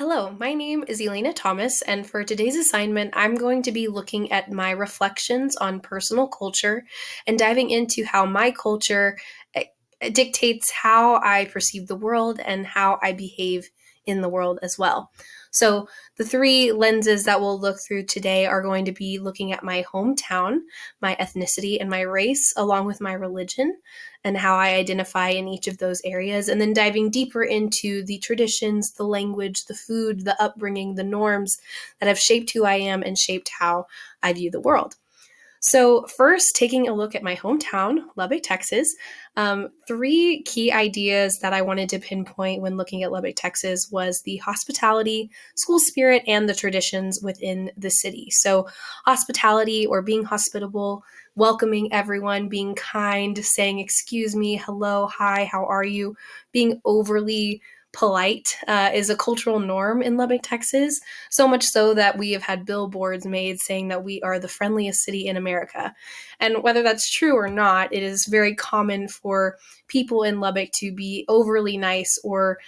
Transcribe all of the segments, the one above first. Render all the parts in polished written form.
Hello, my name is Elena Thomas, and for today's assignment, I'm going to be looking at my reflections on personal culture and diving into how my culture eh, dictates how I perceive the world and how I behave in the world as well. So, the three lenses that we'll look through today are going to be looking at my hometown, my ethnicity, and my race, along with my religion and how I identify in each of those areas, and then diving deeper into the traditions, the language, the food, the upbringing, the norms that have shaped who I am and shaped how I view the world. So, first, taking a look at my hometown, Lubbock, Texas, three key ideas that I wanted to pinpoint when looking at Lubbock, Texas was the hospitality, school spirit, and the traditions within the city. So, hospitality or being hospitable, welcoming everyone, being kind, saying, excuse me, hello, hi, how are you, being overly polite is a cultural norm in Lubbock, Texas. So much so that we have had billboards made saying that we are the friendliest city in America. And whether that's true or not, it is very common for people in Lubbock to be overly nice or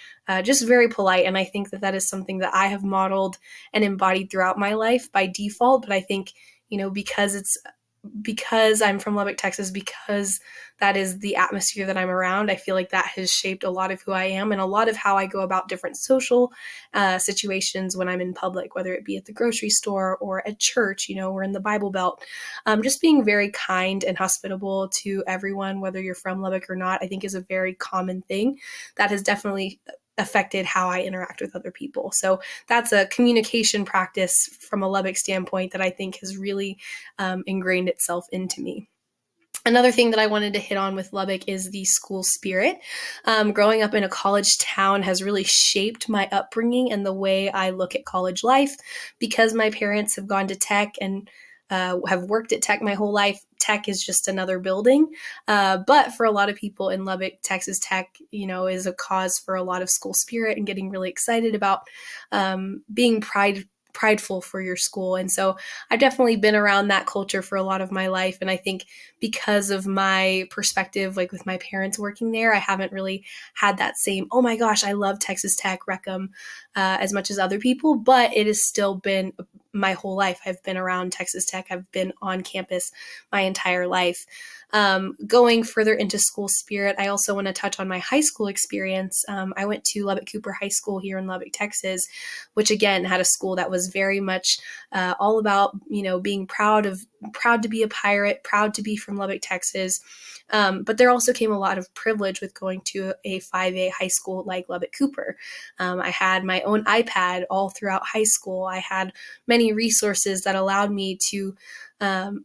just very polite. And I think that that is something that I have modeled and embodied throughout my life by default. But I think, because I'm from Lubbock, Texas, because that is the atmosphere that I'm around, I feel like that has shaped a lot of who I am and a lot of how I go about different social situations when I'm in public, whether it be at the grocery store or at church, or in the Bible Belt. Just being very kind and hospitable to everyone, whether you're from Lubbock or not, I think is a very common thing that has definitely affected how I interact with other people. So that's a communication practice from a Lubbock standpoint that I think has really ingrained itself into me. Another thing that I wanted to hit on with Lubbock is the school spirit. Growing up in a college town has really shaped my upbringing and the way I look at college life because my parents have gone to tech and have worked at tech my whole life. Tech is just another building. But for a lot of people in Lubbock, Texas Tech, is a cause for a lot of school spirit and getting really excited about being prideful for your school. And so I've definitely been around that culture for a lot of my life. And I think because of my perspective, like with my parents working there, I haven't really had that same, oh my gosh, I love Texas Tech, Reckham, as much as other people, but it has still been my whole life. I've been around Texas Tech. I've been on campus my entire life. Going further into school spirit, I also want to touch on my high school experience. I went to Lubbock Cooper High School here in Lubbock, Texas, which again had a school that was very much all about, being proud to be a pirate, proud to be from Lubbock, Texas. But there also came a lot of privilege with going to a 5A high school like Lubbock Cooper. I had my own iPad all throughout high school. I had many resources that allowed me to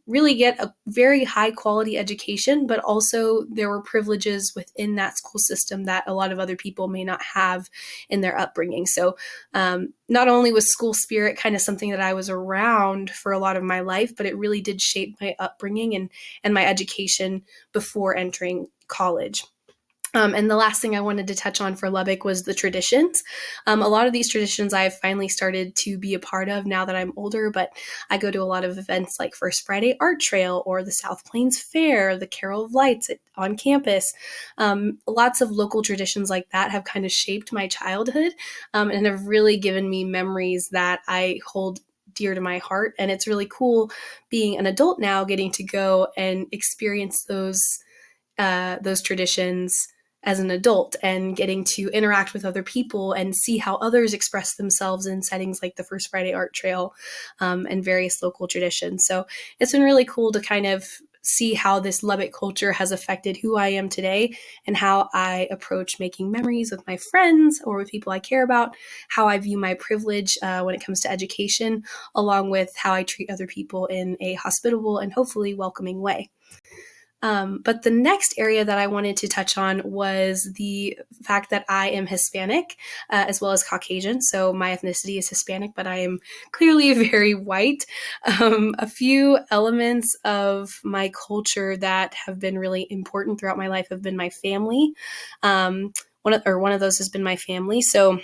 really get a very high quality education, but also there were privileges within that school system that a lot of other people may not have in their upbringing. So not only was school spirit kind of something that I was around for a lot of my life, but it really did shape my upbringing and my education before entering college. And the last thing I wanted to touch on for Lubbock was the traditions. A lot of these traditions I've finally started to be a part of now that I'm older, but I go to a lot of events like First Friday Art Trail or the South Plains Fair, the Carol of Lights on campus. Lots of local traditions like that have kind of shaped my childhood and have really given me memories that I hold dear to my heart. And it's really cool being an adult now, getting to go and experience those traditions as an adult and getting to interact with other people and see how others express themselves in settings like the First Friday Art Trail and various local traditions. So it's been really cool to kind of see how this Lubbock culture has affected who I am today and how I approach making memories with my friends or with people I care about, how I view my privilege when it comes to education, along with how I treat other people in a hospitable and hopefully welcoming way. But the next area that I wanted to touch on was the fact that I am Hispanic as well as Caucasian. So my ethnicity is Hispanic, but I am clearly very white. A few elements of my culture that have been really important throughout my life have been my family. One of those has been my family. So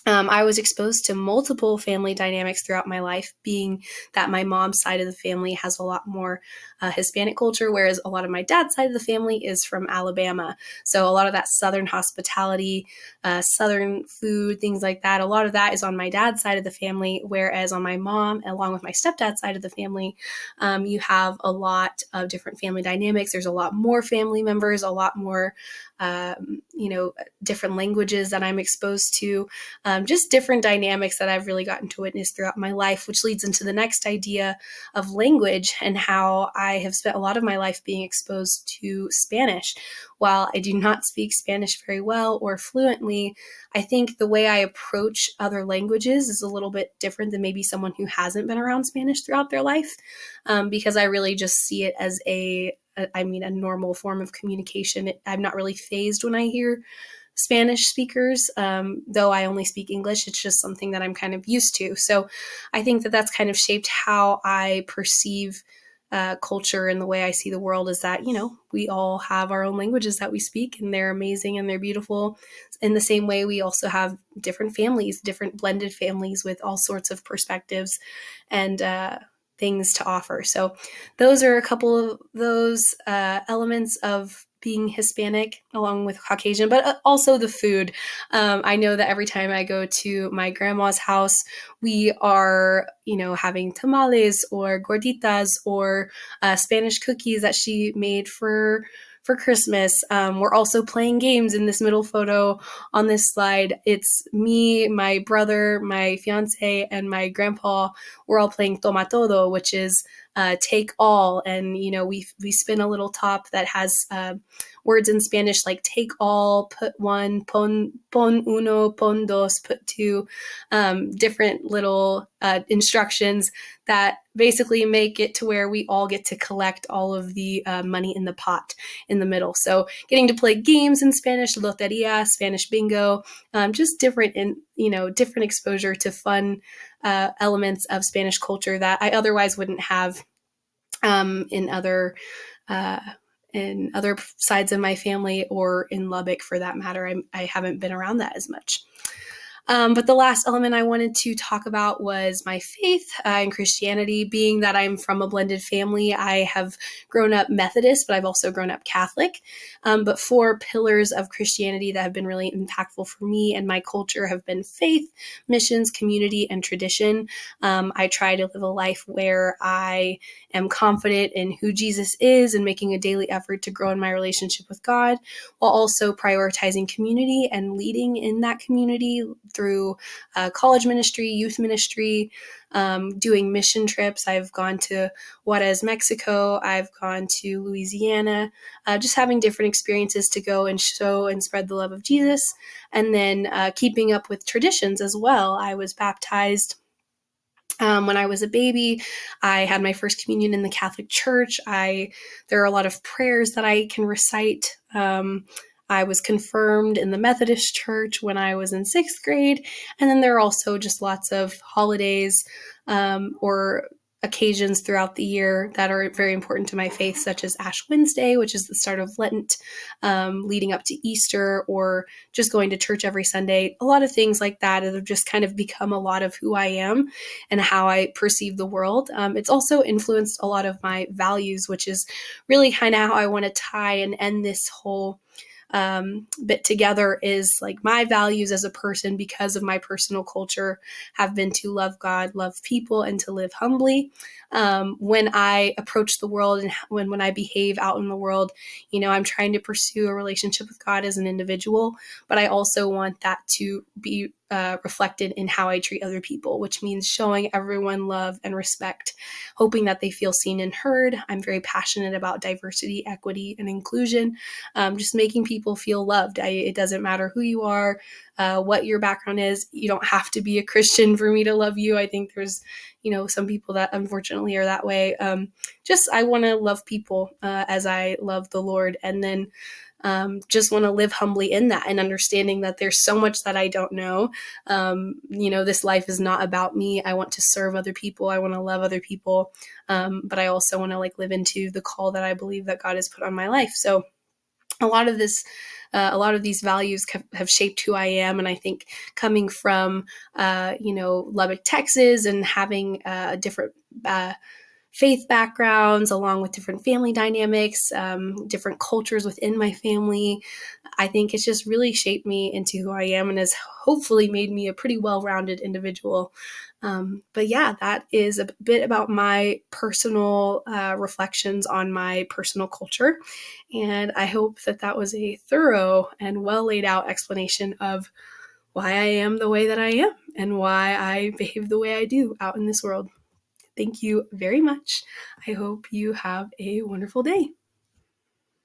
I was exposed to multiple family dynamics throughout my life, being that my mom's side of the family has a lot more Hispanic culture, whereas a lot of my dad's side of the family is from Alabama. So a lot of that Southern hospitality, Southern food, things like that, a lot of that is on my dad's side of the family, whereas on my mom, along with my stepdad's side of the family, you have a lot of different family dynamics. There's a lot more family members, a lot more, different languages that I'm exposed to, just different dynamics that I've really gotten to witness throughout my life, which leads into the next idea of language and how I have spent a lot of my life being exposed to Spanish. While I do not speak Spanish very well or fluently, I think the way I approach other languages is a little bit different than maybe someone who hasn't been around Spanish throughout their life, because I really just see it as a normal form of communication. I'm not really fazed when I hear Spanish speakers, though I only speak English. It's just something that I'm kind of used to. So I think that that's kind of shaped how I perceive culture, and the way I see the world is that, we all have our own languages that we speak, and they're amazing and they're beautiful. In the same way, we also have different families, different blended families with all sorts of perspectives and things to offer. So those are a couple of those elements of being Hispanic along with Caucasian, but also the food. I know that every time I go to my grandma's house, we are, having tamales or gorditas or Spanish cookies that she made for Christmas. We're also playing games in this middle photo on this slide. It's me, my brother, my fiance, and my grandpa. We're all playing Toma Todo, which is take all. And, we spin a little top that has words in Spanish like take all, put one, pon uno, pon dos, put two, different little instructions that basically make it to where we all get to collect all of the money in the pot in the middle. So getting to play games in Spanish, loteria, Spanish bingo, just different different exposure to fun elements of Spanish culture that I otherwise wouldn't have in other sides of my family, or in Lubbock for that matter. I haven't been around that as much. But the last element I wanted to talk about was my faith in Christianity. Being that I'm from a blended family, I have grown up Methodist, but I've also grown up Catholic. But 4 pillars of Christianity that have been really impactful for me and my culture have been faith, missions, community, and tradition. I try to live a life where I am confident in who Jesus is and making a daily effort to grow in my relationship with God, while also prioritizing community and leading in that community through college ministry, youth ministry, doing mission trips. I've gone to Juarez, Mexico. I've gone to Louisiana, just having different experiences to go and show and spread the love of Jesus. And then keeping up with traditions as well. I was baptized when I was a baby. I had my first communion in the Catholic Church. There are a lot of prayers that I can recite. I was confirmed in the Methodist Church when I was in 6th grade. And then there are also just lots of holidays or occasions throughout the year that are very important to my faith, such as Ash Wednesday, which is the start of Lent, leading up to Easter, or just going to church every Sunday. A lot of things like that have just kind of become a lot of who I am and how I perceive the world. It's also influenced a lot of my values, which is really kind of how I want to tie and end this whole bit together, is like my values as a person, because of my personal culture, have been to love God, love people, and to live humbly. When I approach the world and when I behave out in the world, I'm trying to pursue a relationship with God as an individual, but I also want that to be reflected in how I treat other people, which means showing everyone love and respect, hoping that they feel seen and heard. I'm very passionate about diversity, equity, and inclusion, just making people feel loved. It doesn't matter who you are, what your background is. You don't have to be a Christian for me to love you. I think there's, some people that unfortunately are that way. I want to love people as I love the Lord, and then just want to live humbly in that, and understanding that there's so much that I don't know. This life is not about me. I want to serve other people. I want to love other people. But I also want to live into the call that I believe that God has put on my life. So a lot of this, a lot of these values have shaped who I am. And I think coming from, Lubbock, Texas, and having different faith backgrounds, along with different family dynamics, different cultures within my family, I think it's just really shaped me into who I am and has hopefully made me a pretty well-rounded individual. But yeah, that is a bit about my personal reflections on my personal culture. And I hope that that was a thorough and well laid out explanation of why I am the way that I am and why I behave the way I do out in this world. Thank you very much. I hope you have a wonderful day.